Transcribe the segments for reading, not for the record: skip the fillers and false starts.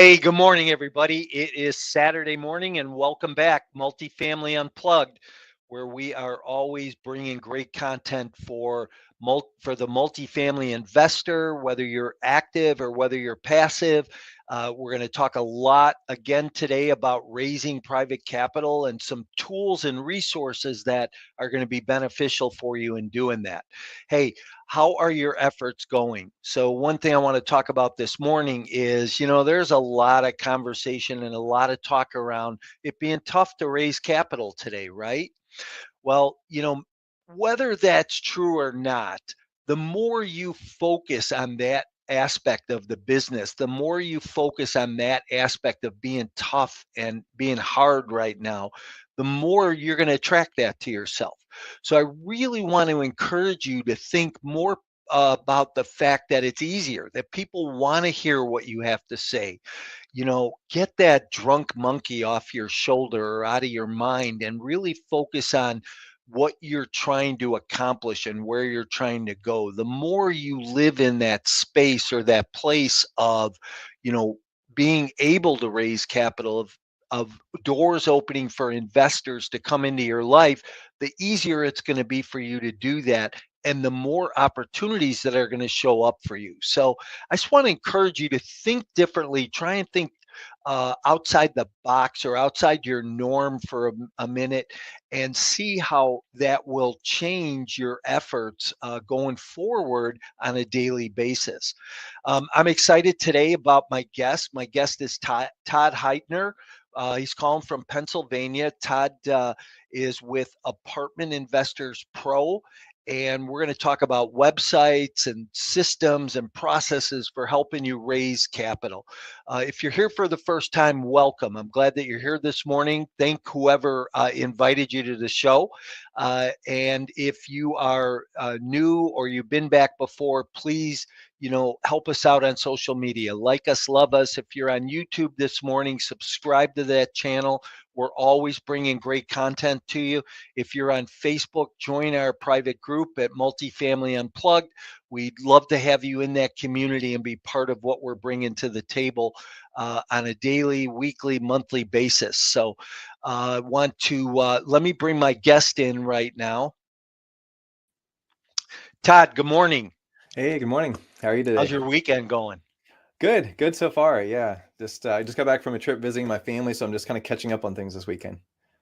Hey, good morning, everybody. It is Saturday morning, and welcome back, Multifamily Unplugged, where we are always bringing great content for the multifamily investor, whether you're active or whether you're passive. We're going to talk a lot again today about raising private capital and some tools and resources that are going to be beneficial for you in doing that. Hey, how are your efforts going? So one thing I want to talk about this morning is, there's a lot of conversation and a lot of talk around it being tough to raise capital today, right? Well, whether that's true or not, the more you focus on that aspect of the business, the more you focus on that aspect of being tough and being hard right now, the more you're going to attract that to yourself. So I really want to encourage you to think more about the fact that it's easier, that people want to hear what you have to say. Get that drunk monkey off your shoulder or out of your mind and really focus on what you're trying to accomplish and where you're trying to go. The more you live in that space or that place of, being able to raise capital, of doors opening for investors to come into your life, the easier it's going to be for you to do that, and the more opportunities that are going to show up for you. So I just want to encourage you to think differently. Try and think outside the box or outside your norm for a minute, and see how that will change your efforts going forward on a daily basis. I'm excited today about my guest. My guest is Todd Heitner. He's calling from Pennsylvania. Todd is with Apartment Investors Pro, and we're going to talk about websites and systems and processes for helping you raise capital. If you're here for the first time, welcome. I'm glad that you're here this morning. Thank whoever invited you to the show. And if you are new or you've been back before, please, help us out on social media. Like us, love us. If you're on YouTube this morning, subscribe to that channel. We're always bringing great content to you. If you're on Facebook, join our private group at Multifamily Unplugged. We'd love to have you in that community and be part of what we're bringing to the table on a daily, weekly, monthly basis. So I want to let me bring my guest in right now. Todd, good morning. Hey, good morning. How are you How's today? your weekend going? Good so far. Yeah, I just got back from a trip visiting my family, so I'm just kind of catching up on things this weekend.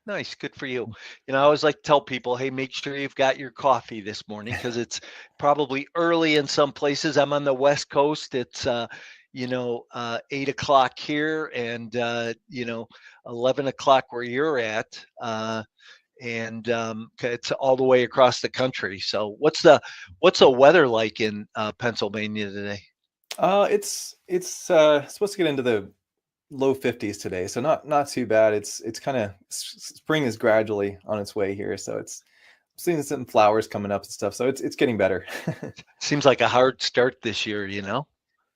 Nice, good for you. I always like to tell people, hey, make sure you've got your coffee this morning because it's probably early in some places. I'm on the West Coast. It's 8 o'clock here, and 11 o'clock where you're at. And it's all the way across the country. So what's the weather like in Pennsylvania today? It's supposed to get into the low 50s today, so not too bad. It's kind of spring is gradually on its way here, so it's seeing some flowers coming up and stuff. So it's getting better. Seems like a hard start this year.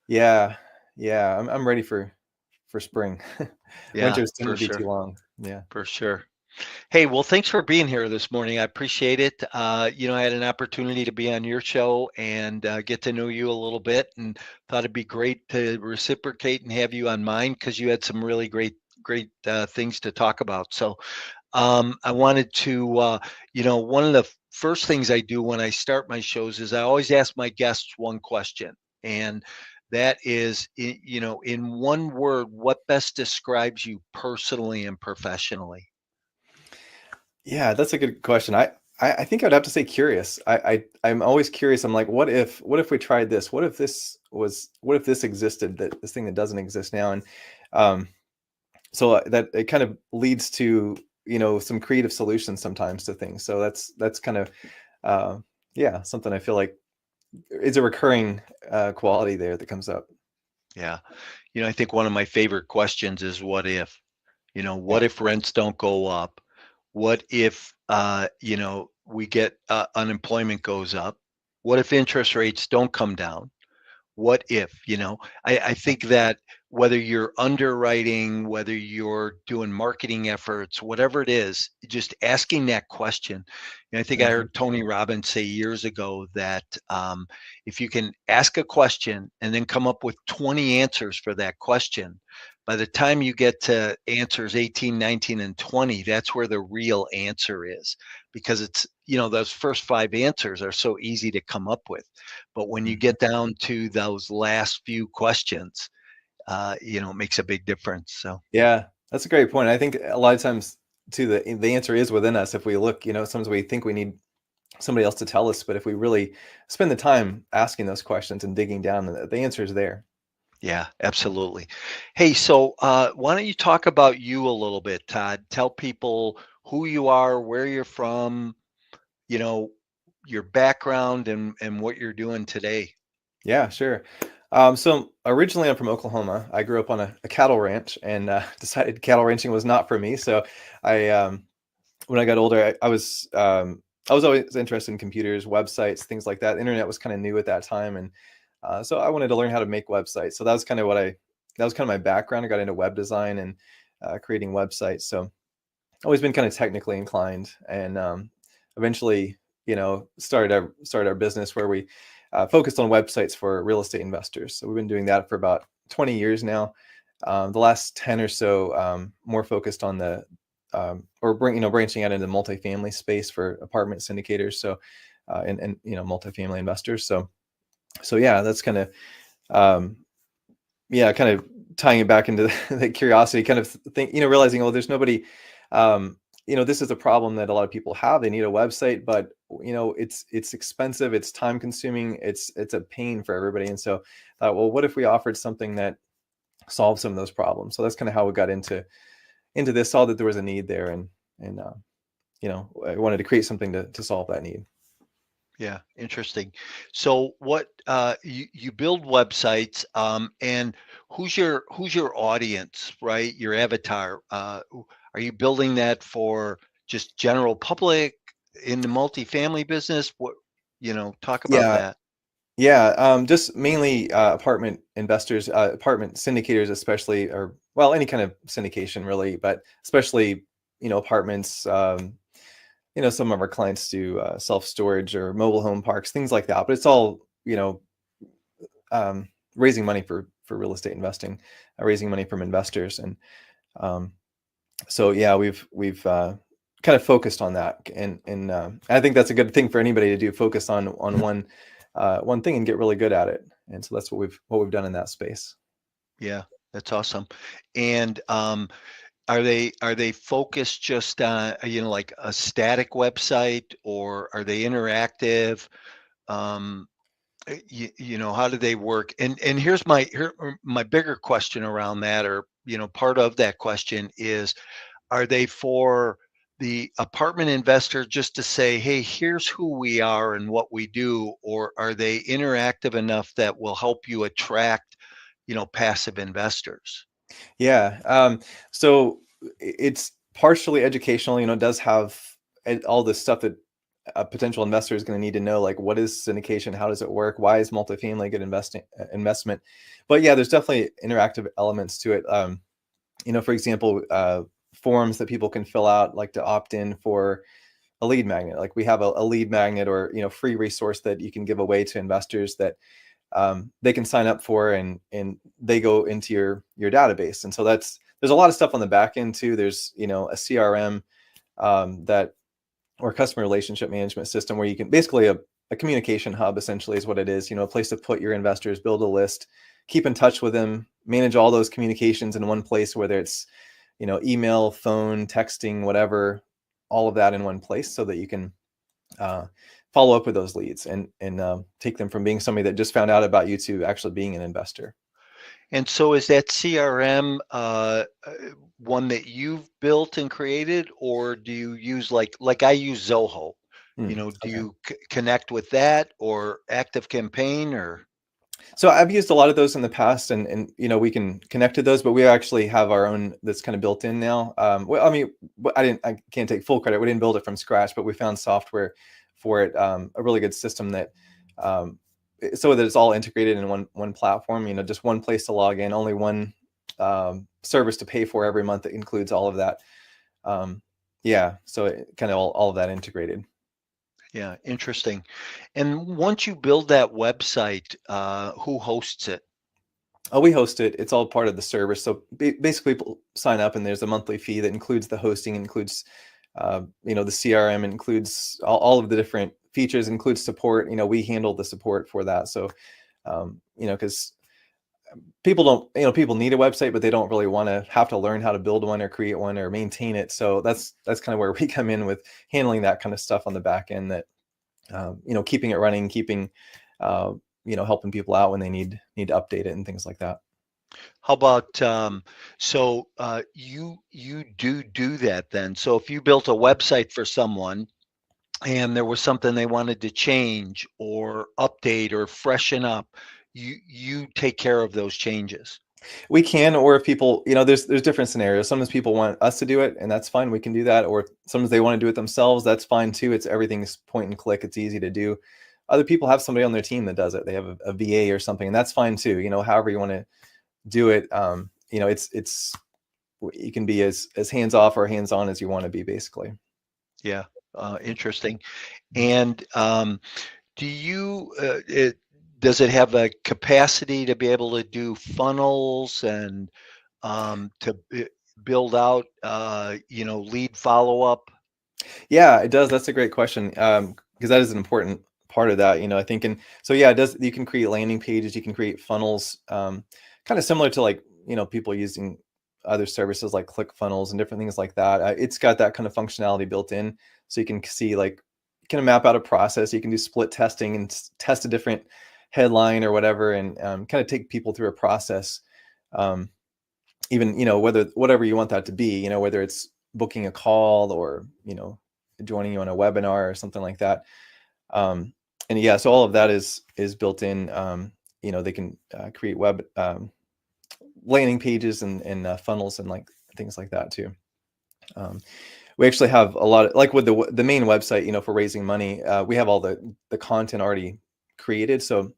Yeah, yeah. I'm ready for spring. Yeah, Winters tend for to be too sure. long. Yeah. For sure. Hey, well, thanks for being here this morning. I appreciate it. I had an opportunity to be on your show and get to know you a little bit, and thought it'd be great to reciprocate and have you on mine because you had some really great things to talk about. So I wanted to, one of the first things I do when I start my shows is I always ask my guests one question. And that is, in one word, what best describes you personally and professionally? Yeah, that's a good question. I think I'd have to say curious. I'm always curious. I'm like, what if we tried this? What if this existed, that this thing that doesn't exist now? And um, so that it kind of leads to, some creative solutions sometimes to things. So that's kind of uh, yeah, something I feel like is a recurring quality there that comes up. Yeah. I think one of my favorite questions is what if? Yeah. What if rents don't go up? What if, we get unemployment goes up? What if interest rates don't come down? What if, I think that whether you're underwriting, whether you're doing marketing efforts, whatever it is, just asking that question. I think I Mhm. heard Tony Robbins say years ago that if you can ask a question and then come up with 20 answers for that question, By the time you get to answers 18, 19, and 20, that's where the real answer is, because it's, those first five answers are so easy to come up with. But when you Mhm. get down to those last few questions, it makes a big difference. So, Yeah, that's a great point. I think a lot of times too, the answer is within us. If we look, sometimes we think we need somebody else to tell us, but if we really spend the time asking those questions and digging down, the answer is there. yeah, absolutely. Hey, so why don't you talk about you a little bit, Todd? Tell people who you are, where you're from, you know, your background and what you're doing today. Yeah, sure. So originally I'm from Oklahoma. I grew up on a cattle ranch and decided cattle ranching was not for me. So I when I got older, I was always interested in computers, websites, things like that. Internet was kind of new at that time, and so I wanted to learn how to make websites. So that was kind of that was kind of my background. I got into web design and creating websites. So always been kind of technically inclined, and eventually, started our business where we focused on websites for real estate investors. So we've been doing that for about 20 years now. The last 10 or so, more focused on the branching out into the multifamily space for apartment syndicators. So and multifamily investors. So yeah, that's kind of um, kind of tying it back into the curiosity, kind of realizing, oh, there's nobody, this is a problem that a lot of people have. They need a website, but it's expensive, it's time consuming, it's a pain for everybody. And so, well, what if we offered something that solves some of those problems? So that's kind of how we got into this. Saw that there was a need there, and I wanted to create something to solve that need. Yeah, interesting. So what you build websites, and who's your audience, right? Your avatar. Are you building that for just general public in the multifamily business? Talk about Yeah, that. yeah, just mainly apartment investors, apartment syndicators, especially, or well, any kind of syndication really, but especially apartments. Some of our clients do self storage or mobile home parks, things like that. But it's all raising money for real estate investing, raising money from investors, and um, so yeah, we've kind of focused on that, and I think that's a good thing for anybody to do. Focus on one thing and get really good at it. And so that's what we've done in that space. Yeah, that's awesome. And are they focused just on like a static website, or are they interactive? Um, how do they work? And here's my bigger question around that, or part of that question is, are they for the apartment investor just to say, hey, here's who we are and what we do, or are they interactive enough that will help you attract passive investors? Yeah. So it's partially educational. It does have all this stuff that a potential investor is going to need to know, like what is syndication, how does it work, why is multifamily a good investment. But yeah, there's definitely interactive elements to it. For example, forms that people can fill out, like to opt in for a lead magnet. Like we have a lead magnet, or free resource that you can give away to investors that they can sign up for, and they go into your database. And so there's a lot of stuff on the back end too. There's a CRM, that or customer relationship management system, where you can basically a communication hub essentially is what it is. A place to put your investors, build a list, keep in touch with them, manage all those communications in one place, whether it's email, phone, texting, whatever, all of that in one place, so that you can uh, follow up with those leads, and take them from being somebody that just found out about you to actually being an investor. And so is that CRM one that you've built and created, or do you use like I use Zoho? Do Okay. you connect with that or Active Campaign or? So I've used a lot of those in the past, and we can connect to those, but we actually have our own that's kind of built in now. Well, I mean, I can't take full credit. We didn't build it from scratch, but we found software for it, a really good system that, so that it's all integrated in one platform. Just one place to log in, only one service to pay for every month that includes all of that. Yeah, so it kind of all of that integrated. Yeah, interesting. And once you build that website, who hosts it? Oh, we host it. It's all part of the service. So basically, people sign up, and there's a monthly fee that includes the hosting, includes the CRM, includes all of the different features, includes support. We handle the support for that. So because people need a website, but they don't really want to have to learn how to build one or create one or maintain it. So that's kind of where we come in with handling that kind of stuff on the back end, that keeping it running, keeping helping people out when they need to update it and things like that. How about you do that then? So if you built a website for someone and there was something they wanted to change or update or freshen up, you take care of those changes. We can, or if people, there's different scenarios. Sometimes people want us to do it, and that's fine. We can do that. Or sometimes they want to do it themselves. That's fine too. Everything's point and click. It's easy to do. Other people have somebody on their team that does it. They have a VA or something, and that's fine too. However you want to do it. It's you can be as hands off or hands on as you want to be, basically. Yeah, interesting. And does it have a capacity to be able to do funnels and build out lead follow-up? Yeah, it does. That's a great question, because that is an important part of that, I think. And so, yeah, it does. You can create landing pages, you can create funnels, kind of similar to like, people using other services like ClickFunnels and different things like that. It's got that kind of functionality built in, so you can see, like, you can map out a process. You can do split testing and test a different headline or whatever, and kind of take people through a process. Even, whatever you want that to be, whether it's booking a call or, joining you on a webinar or something like that. And yeah, so all of that is built in. They can create web landing pages and funnels and like things like that too. We actually have a lot of, like with the main website, for raising money, we have all the content already created. So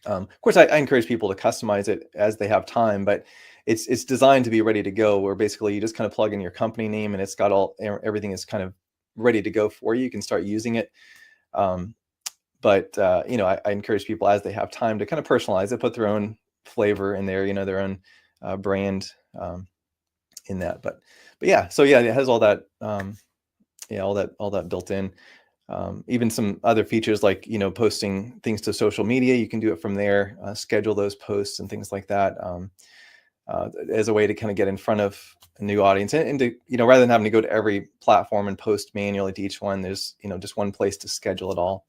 of course, I encourage people to customize it as they have time, but it's designed to be ready to go, where basically you just kind of plug in your company name and it's got everything is kind of ready to go for you. You can start using it. But I encourage people, as they have time, to kind of personalize it, put their own flavor in there, their own brand in that. But yeah, so yeah, it has all that, all that built in. Even some other features like, posting things to social media. You can do it from there, schedule those posts and things like that, as a way to kind of get in front of a new audience, and to, rather than having to go to every platform and post manually to each one, there's, just one place to schedule it all.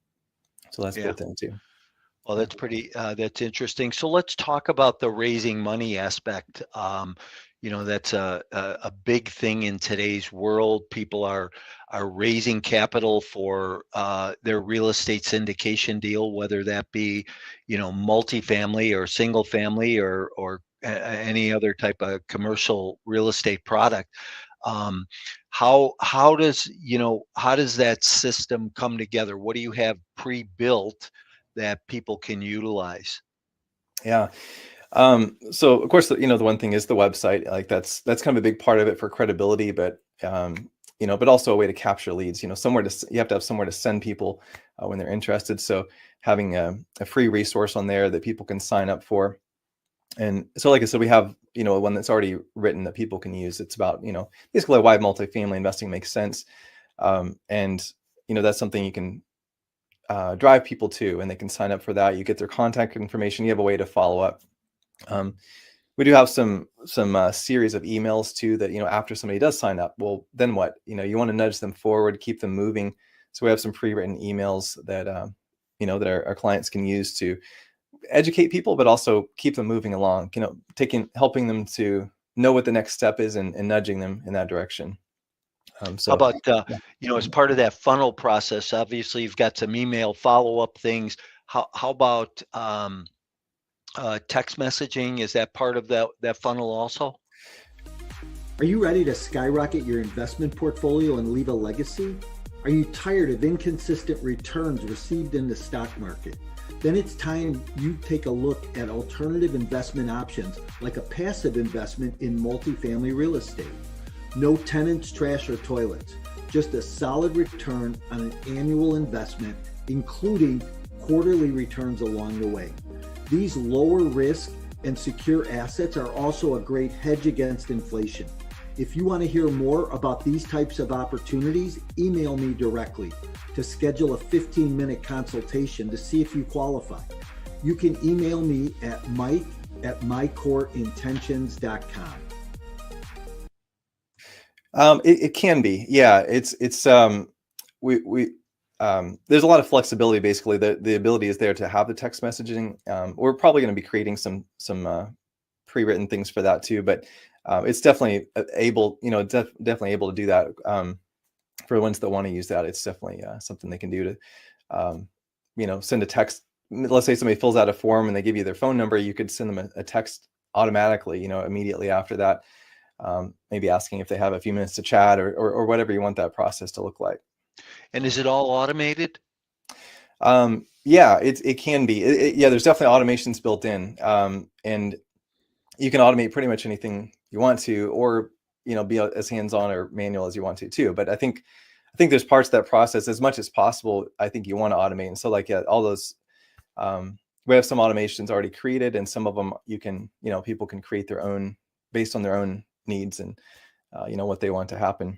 So that's built in too. Well, that's that's interesting. So let's talk about the raising money aspect. That's a big thing in today's world. People are raising capital for their real estate syndication deal, whether that be, multifamily or single family or any other type of commercial real estate product. How does that system come together? What do you have pre-built that people can utilize? Yeah. So of course, the one thing is the website. Like that's kind of a big part of it for credibility, but but also a way to capture leads. You have to have somewhere to send people when they're interested. So having a free resource on there that people can sign up for. And so, like I said, we have one that's already written that people can use. It's about basically why multifamily investing makes sense, and that's something you can drive people to, and they can sign up for that. You get their contact information. You have a way to follow up. We do have some series of emails too that, after somebody does sign up, well, then what? You want to nudge them forward, keep them moving. So we have some pre-written emails that that our clients can use to educate people, but also keep them moving along. Helping them to know what the next step is and nudging them in that direction. How about as part of that funnel process? Obviously, you've got some email follow-up things. How about text messaging? Is that part of that funnel also? Are you ready to skyrocket your investment portfolio and leave a legacy? Are you tired of inconsistent returns received in the stock market? Then it's time you take a look at alternative investment options like a passive investment in multifamily real estate. No tenants, trash, or toilets. Just a solid return on an annual investment, including quarterly returns along the way. These lower risk, and secure assets are also a great hedge against inflation. If you want to hear more about these types of opportunities, email me directly to schedule a 15-minute consultation to see if you qualify. You can email me at mike@mycoreintentions.com. It can be, yeah. We there's a lot of flexibility. Basically, the ability is there to have the text messaging. We're probably going to be creating some pre-written things for that too, but it's definitely able, definitely able to do that. For the ones that want to use that, it's definitely something they can do to, send a text. Let's say somebody fills out a form and they give you their phone number, you could send them a text automatically, immediately after that, maybe asking if they have a few minutes to chat or whatever you want that process to look like. And is it all automated? Yeah, it can be. Yeah, there's definitely automations built in, and you can automate pretty much anything you want to, or be as hands-on or manual as you want to too. But I think there's parts of that process, as much as possible, I think you want to automate. And so, like, yeah, all those, we have some automations already created, and some of them you can, people can create their own based on their own needs and what they want to happen.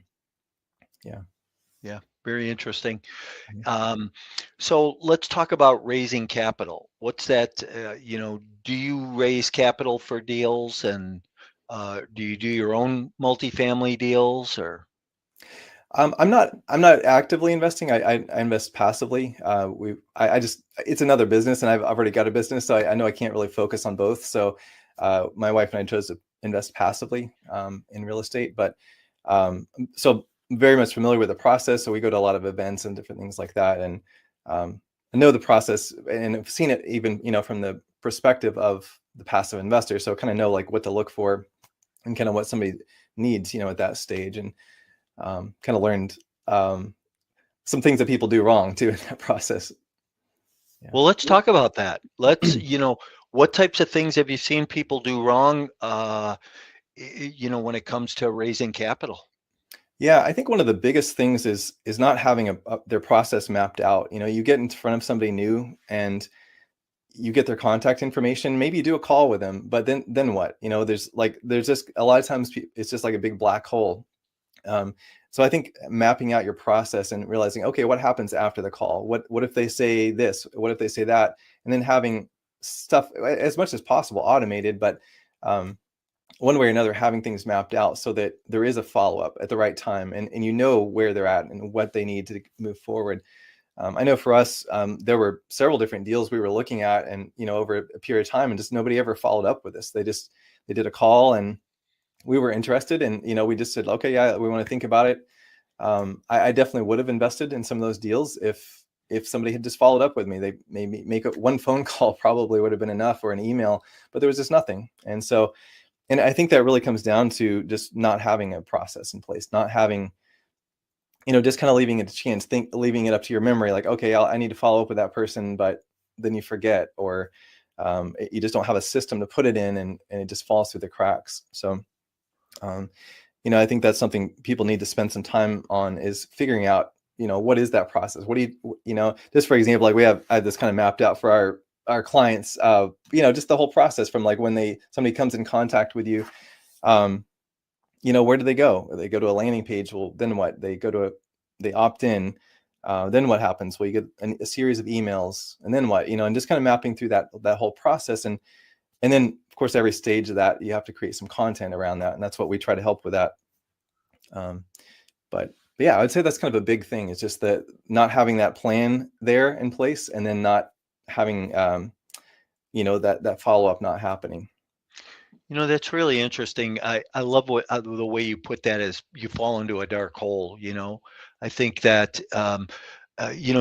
Yeah, very interesting. So let's talk about raising capital. What's that? Do you raise capital for deals, and do you do your own multifamily deals, or? I'm not actively investing. I invest passively. It's another business, and I've already got a business, so I know I can't really focus on both. So my wife and I chose to invest passively in real estate, but so very much familiar with the process. So we go to a lot of events and different things like that, and I know the process, and I've seen it even from the perspective of the passive investor. So kind of know like what to look for and kind of what somebody needs at that stage, and kind of learned some things that people do wrong too in that process. Yeah. Well, let's talk about that. Let's what types of things have you seen people do wrong when it comes to raising capital? Yeah, I think one of the biggest things is not having their process mapped out. You get in front of somebody new and you get their contact information. Maybe you do a call with them, but then what? There's just a lot of times it's just like a big black hole. So I think mapping out your process and realizing, okay, what happens after the call? What if they say this? What if they say that? And then having stuff as much as possible automated, but one way or another, having things mapped out so that there is a follow-up at the right time, and where they're at and what they need to move forward. I know for us, there were several different deals we were looking at, and over a period of time, and just nobody ever followed up with us. They did a call, and we were interested, and we just said, okay, yeah, we want to think about it. I definitely would have invested in some of those deals if somebody had just followed up with me. They maybe make one phone call probably would have been enough, or an email, but there was just nothing. And I think that really comes down to just not having a process in place, not having, just kind of leaving it to chance, leaving it up to your memory. Like, okay, I need to follow up with that person, but then you forget, or you just don't have a system to put it in, and it just falls through the cracks. So, I think that's something people need to spend some time on, is figuring out, what is that process? What do you, just for example, like I had this kind of mapped out for our clients, just the whole process from like when somebody comes in contact with you, where do they go? They go to a landing page. Well, then what? They opt in. Then what happens? Well, you get a series of emails, and then what? And just kind of mapping through that whole process, and then of course every stage of that you have to create some content around that, and that's what we try to help with that. But yeah, I would say that's kind of a big thing. It's just that not having that plan there in place, and then not having that follow-up not happening. That's really interesting. I love the way you put that, as you fall into a dark hole. I think that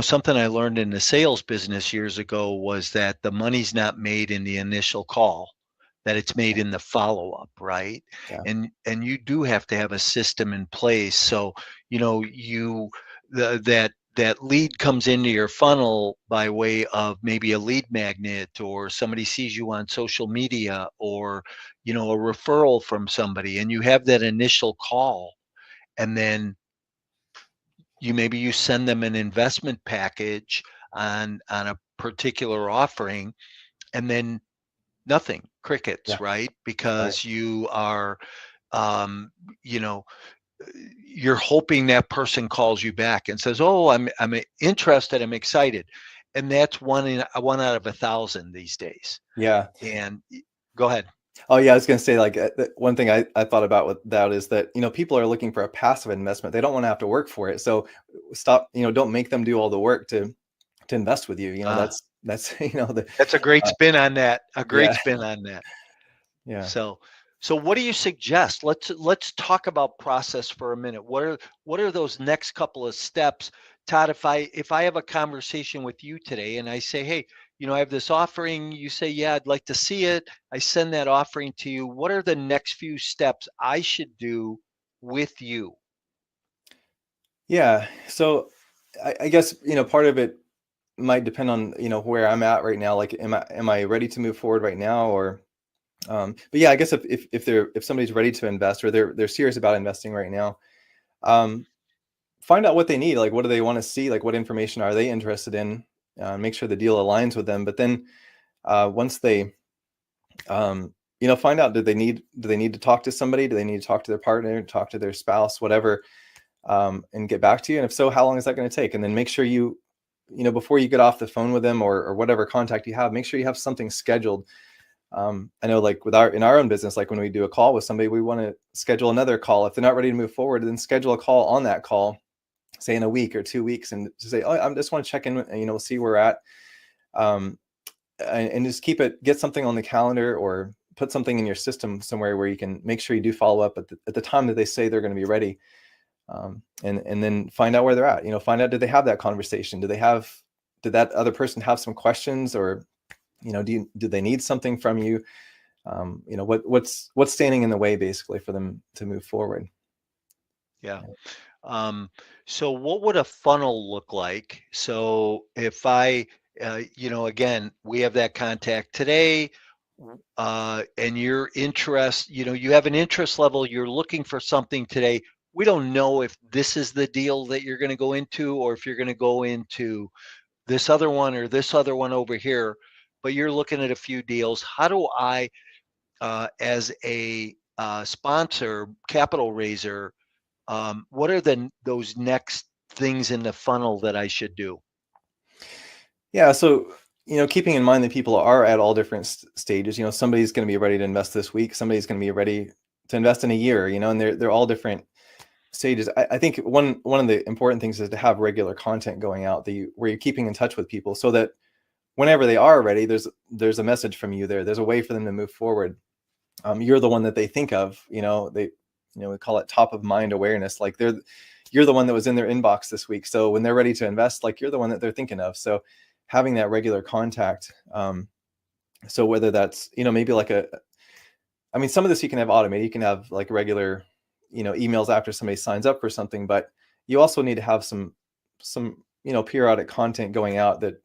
something I learned in the sales business years ago was that the money's not made in the initial call, that it's made in the follow-up, right? Yeah. And you do have to have a system in place. So that lead comes into your funnel by way of maybe a lead magnet, or somebody sees you on social media, or a referral from somebody, and you have that initial call, and then you send them an investment package on a particular offering, and then nothing. crickets, right? Because you are, you know, you're hoping that person calls you back and says, "Oh, I'm interested. I'm excited," and that's one out of 1,000 these days. Yeah. And go ahead. Oh yeah, I was going to say, like, one thing I thought about with that is that, people are looking for a passive investment. They don't want to have to work for it. So stop, don't make them do all the work to invest with you. That's that's a great spin on that. A great spin on that. Yeah. So what do you suggest? Let's talk about process for a minute. What are those next couple of steps, Todd? If I have a conversation with you today and I say, hey, I have this offering, you say, yeah, I'd like to see it. I send that offering to you. What are the next few steps I should do with you? Yeah. So I guess, part of it might depend on, where I'm at right now. Like, am I ready to move forward right now? Or, but yeah, I guess if somebody's ready to invest, or they're serious about investing right now, find out what they need. Like, what do they want to see? Like, what information are they interested in? Make sure the deal aligns with them. But then once they, find out, do they need to talk to somebody? Do they need to talk to their partner, talk to their spouse, whatever, and get back to you? And if so, how long is that going to take? And then make sure before you get off the phone with them, or whatever contact you have, make sure you have something scheduled. I know, like, in our own business, like when we do a call with somebody, we want to schedule another call. If they're not ready to move forward, then schedule a call on that call, say in a week or 2 weeks, and just say, oh, I just want to check in, and, see where we're at. And just get something on the calendar, or put something in your system somewhere where you can make sure you do follow up at the time that they say they're going to be ready. And then find out where they're at, find out, did they have that conversation? Did that other person have some questions, or, do they need something from you? What's standing in the way, basically, for them to move forward? Yeah. So what would a funnel look like? So if I, again, we have that contact today, and your interest, you have an interest level, you're looking for something today. We don't know if this is the deal that you're going to go into, or if you're going to go into this other one or this other one over here, but you're looking at a few deals. How do I, as a sponsor, capital raiser, what are those next things in the funnel that I should do? Yeah. So, keeping in mind that people are at all different stages, somebody's going to be ready to invest this week. Somebody's going to be ready to invest in a year, and they're all different stages. I think one of the important things is to have regular content going out where you're keeping in touch with people, so that whenever they are ready, there's a message from you there. There's a way for them to move forward. You're the one that they think of. We call it top of mind awareness. Like, you're the one that was in their inbox this week. So when they're ready to invest, like, you're the one that they're thinking of. So having that regular contact. So whether that's, maybe like some of this you can have automated. You can have like regular, emails after somebody signs up for something, but you also need to have some periodic content going out that,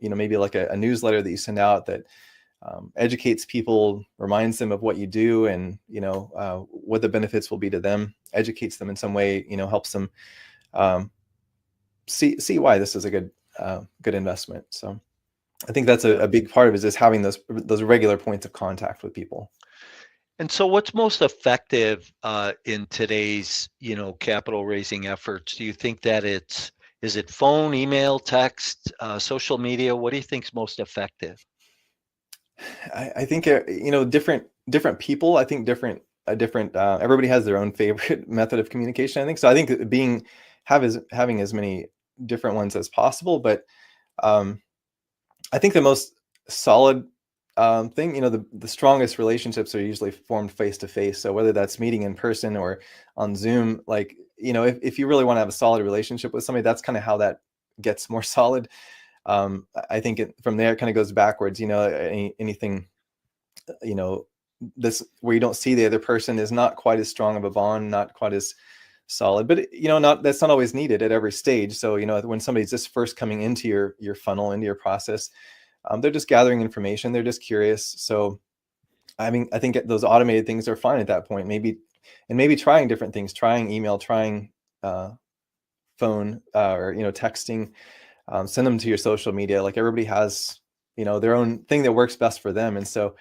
maybe like a newsletter that you send out that educates people, reminds them of what you do, and, what the benefits will be to them, educates them in some way, helps them see why this is a good investment. So I think that's a big part of it, is just having those regular points of contact with people. And so what's most effective in today's, capital raising efforts? Do you think that is it phone, email, text, social media? What do you think is most effective? I think, different people, I think everybody has their own favorite method of communication, I think. So I think having as many different ones as possible, but I think the most solid thing, the strongest relationships are usually formed face to face. So whether that's meeting in person or on Zoom, like, if you really want to have a solid relationship with somebody, that's kind of how that gets more solid. I think from there, it kind of goes backwards. Anything, this where you don't see the other person is not quite as strong of a bond, not quite as solid, but that's not always needed at every stage. So, when somebody's just first coming into your funnel, into your process, they're just gathering information. They're just curious. So, I think those automated things are fine at that point. Maybe trying different things, trying email, trying phone, or, texting, send them to your social media. Like, everybody has, their own thing that works best for them. And so,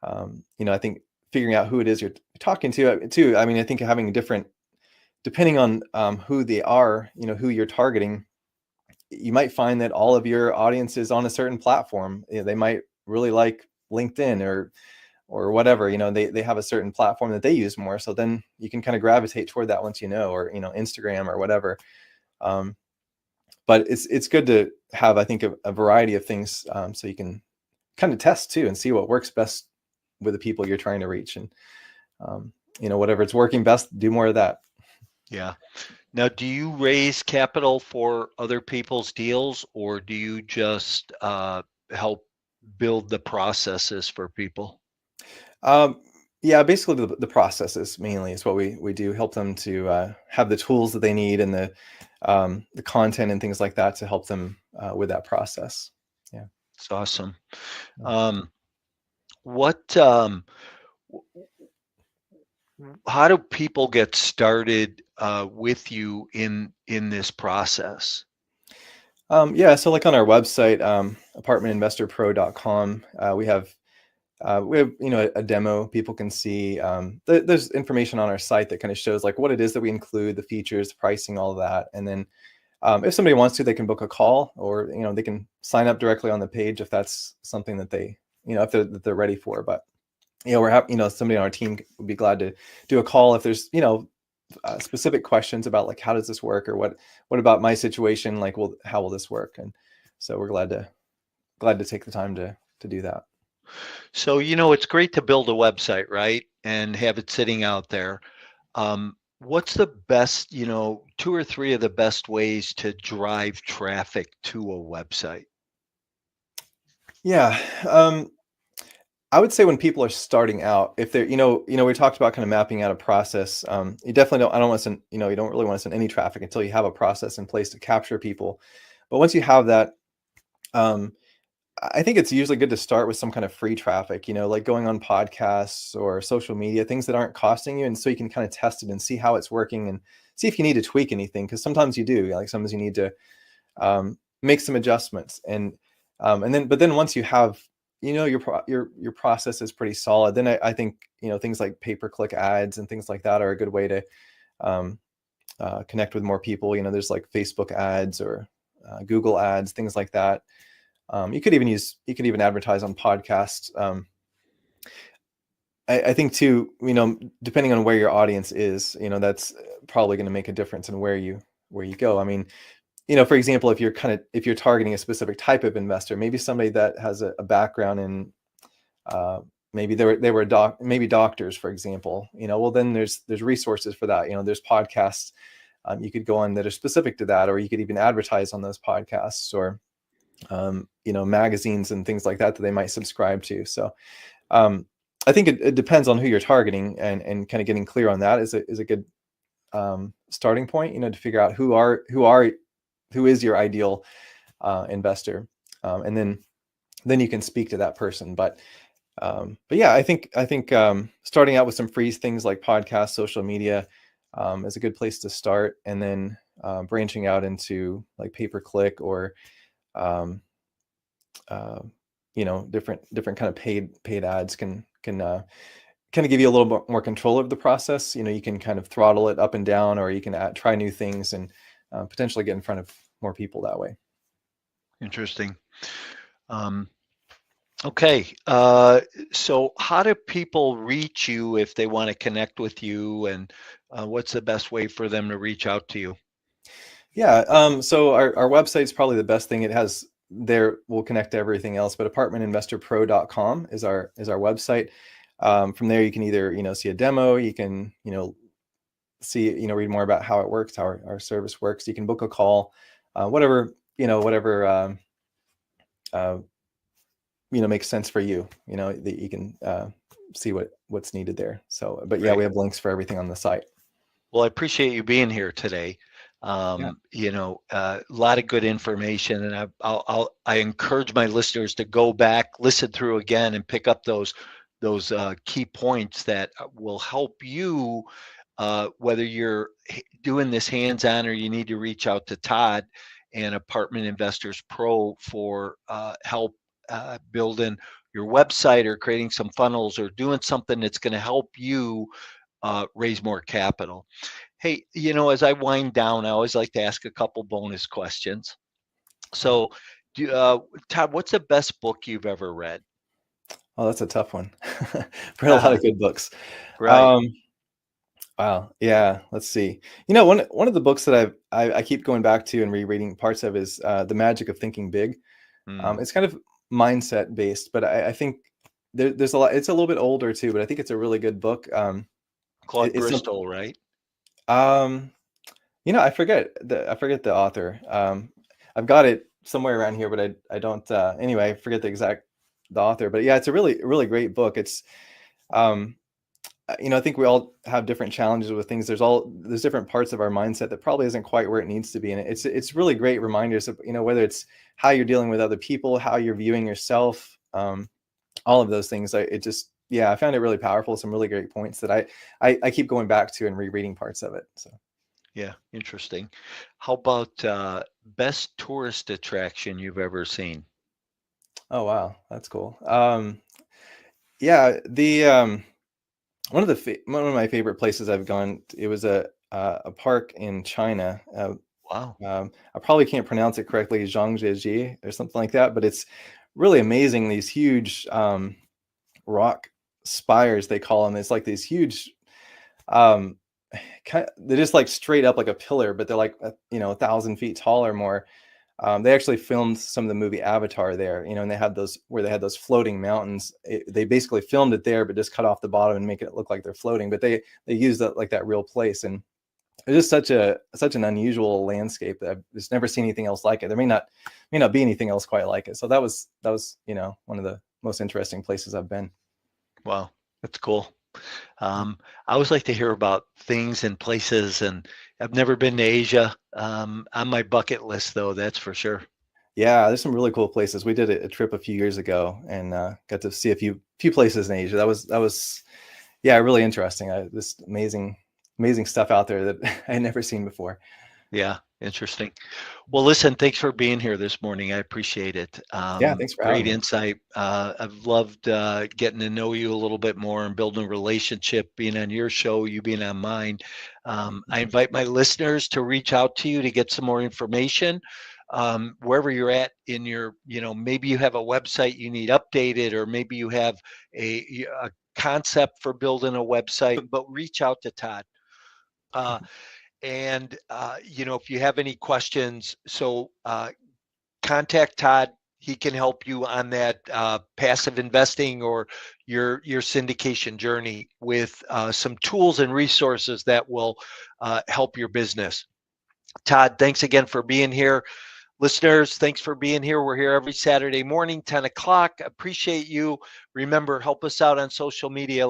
I think figuring out who it is you're talking to too. I mean, I think having different, depending on who they are, who you're targeting, you might find that all of your audience is on a certain platform. They might really like LinkedIn or whatever, they have a certain platform that they use more. So then you can kind of gravitate toward that once or, Instagram or whatever. But it's good to have, I think, a variety of things so you can kind of test too and see what works best with the people you're trying to reach. And, whatever it's working best, do more of that. Yeah. Now, do you raise capital for other people's deals, or do you just help build the processes for people? Yeah, basically the processes mainly is what we do. Help them to have the tools that they need and the content and things like that to help them with that process. Yeah, it's awesome. How do people get started with you in this process? Yeah, so like on our website, apartmentinvestorpro.com, we have a demo people can see. There's information on our site that kind of shows like what it is that we include, the features, the pricing, all of that. And then if somebody wants to, they can book a call, or they can sign up directly on the page if that's something that they if they're ready for. But we're happy, somebody on our team would be glad to do a call if there's specific questions about like how does this work, or what about my situation, like how will this work? And so we're glad to take the time to do that. So it's great to build a website, right, and have it sitting out there. What's the best, 2 or 3 of the best ways to drive traffic to a website? Yeah, I would say when people are starting out, if they're, we talked about kind of mapping out a process. You definitely don't, I don't want to send, you don't really want to send any traffic until you have a process in place to capture people. But once you have that, I think it's usually good to start with some kind of free traffic, like going on podcasts or social media, things that aren't costing you. And so you can kind of test it and see how it's working and see if you need to tweak anything. Cause sometimes you do, like sometimes you need to make some adjustments. And then once you have, your process is pretty solid, then I think, things like pay-per-click ads and things like that are a good way to connect with more people. There's like Facebook ads or Google ads, things like that. You could even advertise on podcasts. I think too, depending on where your audience is, that's probably going to make a difference in where you go. I mean, for example, if you're targeting a specific type of investor, maybe somebody that has a background in, maybe they were maybe doctors, for example, well, then there's resources for that. There's podcasts you could go on that are specific to that, or you could even advertise on those podcasts, or magazines and things like that they might subscribe to. So I think it depends on who you're targeting, and kind of getting clear on that is a good starting point, to figure out who is your ideal investor, and then you can speak to that person. But yeah, I think starting out with some free things like podcasts, social media is a good place to start, and then branching out into like pay-per-click or different kind of paid ads can kind of give you a little bit more control of the process. You can kind of throttle it up and down, or you can try new things and potentially get in front of more people that way. Interesting. Okay. So how do people reach you if they want to connect with you, and what's the best way for them to reach out to you? Yeah. So our website is probably the best thing. It has we'll connect to everything else, but apartmentinvestorpro.com is our website. From there, you can either, see a demo, you can, see, read more about how it works, how our service works. You can book a call, whatever makes sense for you, that you can see what's needed there. So, but yeah, Right. We have links for everything on the site. Well, I appreciate you being here today. A lot of good information, and I encourage my listeners to go back, listen through again, and pick up those key points that will help you, whether you're doing this hands-on or you need to reach out to Todd and Apartment Investors Pro for help building your website or creating some funnels or doing something that's going to help you raise more capital. Hey, as I wind down, I always like to ask a couple bonus questions. So, Todd, what's the best book you've ever read? Oh, that's a tough one. I've read a lot of good books. Right. Wow. Yeah. Let's see. One of the books that I keep going back to and rereading parts of is The Magic of Thinking Big. It's kind of mindset based, but I think there's a lot. It's a little bit older too, but I think it's a really good book. Claude It's Bristol, right? I forget the author. I've got it somewhere around here, but I don't. Anyway, I forget the author. But yeah, it's a really really great book. It's I think we all have different challenges with things. There's different parts of our mindset that probably isn't quite where it needs to be. And it's really great reminders of, whether it's how you're dealing with other people, how you're viewing yourself, all of those things. I found it really powerful. Some really great points that I keep going back to and rereading parts of it. So. Yeah, interesting. How about best tourist attraction you've ever seen? Oh, wow. That's cool. Yeah, one of my favorite places I've gone, it was a park in China. Wow. I probably can't pronounce it correctly, Zhangjiajie or something like that, but it's really amazing. These huge rock spires, they call them. It's like these huge, they're just like straight up like a pillar, but they're like 1,000 feet tall or more. They actually filmed some of the movie Avatar there, and they had those floating mountains. They basically filmed it there, but just cut off the bottom and make it look like they're floating. But they used that real place, and it's just such an unusual landscape that I've just never seen anything else like it. There may not be anything else quite like it. So that was one of the most interesting places I've been. Wow, that's cool. I always like to hear about things and places, and I've never been to Asia. On my bucket list, though, that's for sure. Yeah, there's some really cool places. We did a trip a few years ago and got to see a few places in Asia. That was really interesting. This amazing stuff out there that I had never seen before. Yeah, interesting. Well, listen, thanks for being here this morning. I appreciate it. Yeah, thanks for having Great me. insight. I've loved getting to know you a little bit more and building a relationship, being on your show, you being on mine. I invite my listeners to reach out to you to get some more information. Wherever you're at in your, maybe you have a website you need updated, or maybe you have a concept for building a website, but reach out to Todd. And if you have any questions, contact Todd. He can help you on that passive investing or your syndication journey with some tools and resources that will help your business. Todd, thanks again for being here. Listeners, thanks for being here. We're here every Saturday morning, 10 o'clock. Appreciate you. Remember, help us out on social media.